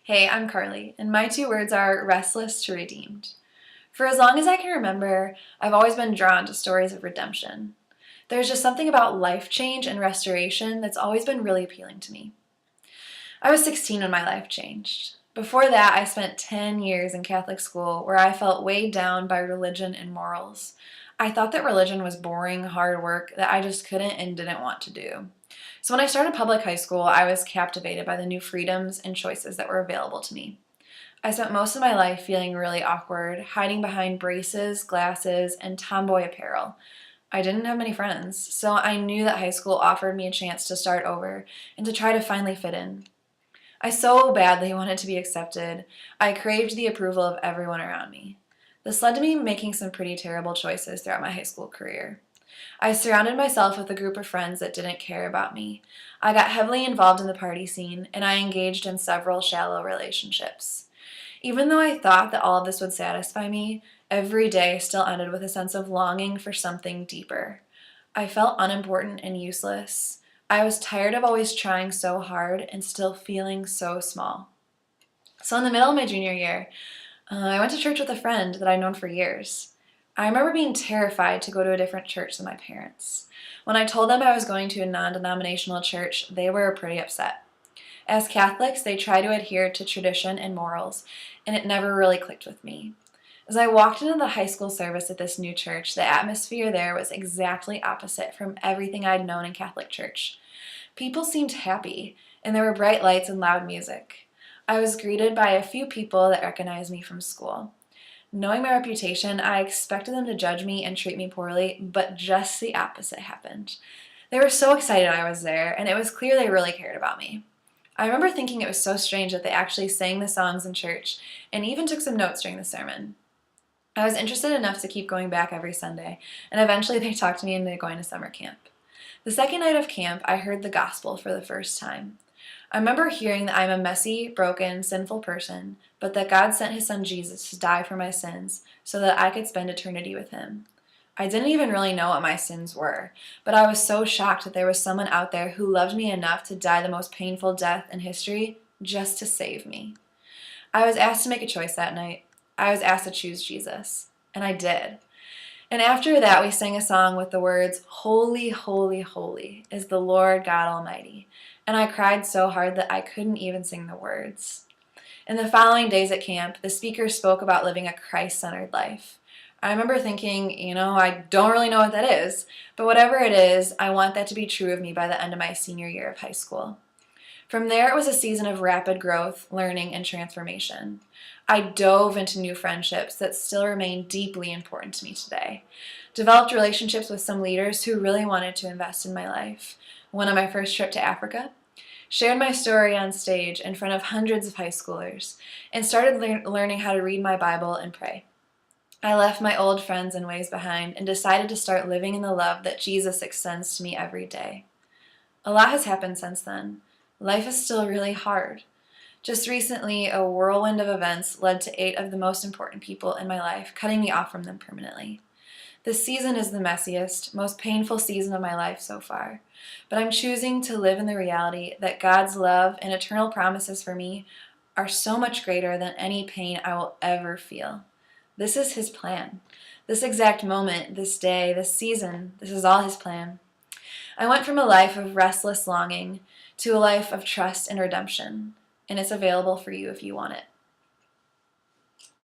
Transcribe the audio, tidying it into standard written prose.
Hey, I'm Carly, and my two words are restless to redeemed. For as long as I can remember, I've always been drawn to stories of redemption. There's just something about life change and restoration that's always been really appealing to me. I was 16 when my life changed. Before that, I spent 10 years in Catholic school where I felt weighed down by religion and morals. I thought that religion was boring, hard work that I just couldn't and didn't want to do. So when I started public high school, I was captivated by the new freedoms and choices that were available to me. I spent most of my life feeling really awkward, hiding behind braces, glasses, and tomboy apparel. I didn't have many friends, so I knew that high school offered me a chance to start over and to try to finally fit in. I so badly wanted to be accepted. I craved the approval of everyone around me. This led to me making some pretty terrible choices throughout my high school career. I surrounded myself with a group of friends that didn't care about me. I got heavily involved in the party scene, and I engaged in several shallow relationships. Even though I thought that all of this would satisfy me, every day still ended with a sense of longing for something deeper. I felt unimportant and useless. I was tired of always trying so hard and still feeling so small. So in the middle of my junior year, I went to church with a friend that I'd known for years. I remember being terrified to go to a different church than my parents. When I told them I was going to a non-denominational church, they were pretty upset. As Catholics, they try to adhere to tradition and morals, and it never really clicked with me. As I walked into the high school service at this new church, the atmosphere there was exactly opposite from everything I'd known in Catholic church. People seemed happy, and there were bright lights and loud music. I was greeted by a few people that recognized me from school. Knowing my reputation, I expected them to judge me and treat me poorly, but just the opposite happened. They were so excited I was there, and it was clear they really cared about me. I remember thinking it was so strange that they actually sang the songs in church and even took some notes during the sermon. I was interested enough to keep going back every Sunday, and eventually they talked me into going to summer camp. The second night of camp, I heard the gospel for the first time. I remember hearing that I'm a messy, broken, sinful person, but that God sent his son Jesus to die for my sins so that I could spend eternity with him. I didn't even really know what my sins were, but I was so shocked that there was someone out there who loved me enough to die the most painful death in history just to save me. I was asked to make a choice that night. I was asked to choose Jesus, and I did. And after that, we sang a song with the words, "Holy, holy, holy is the Lord God Almighty." And I cried so hard that I couldn't even sing the words. In the following days at camp, the speaker spoke about living a Christ-centered life. I remember thinking, I don't really know what that is, but whatever it is, I want that to be true of me by the end of my senior year of high school. From there, it was a season of rapid growth, learning, and transformation. I dove into new friendships that still remain deeply important to me today. Developed relationships with some leaders who really wanted to invest in my life. Went on my first trip to Africa, shared my story on stage in front of hundreds of high schoolers, and started learning how to read my Bible and pray. I left my old friends and ways behind and decided to start living in the love that Jesus extends to me every day. A lot has happened since then. Life is still really hard. Just recently, a whirlwind of events led to 8 of the most important people in my life cutting me off from them permanently. This season is the messiest, most painful season of my life so far, but I'm choosing to live in the reality that God's love and eternal promises for me are so much greater than any pain I will ever feel. This is his plan. This exact moment, this day, this season, this is all his plan. I went from a life of restless longing to a life of trust and redemption, and it's available for you if you want it.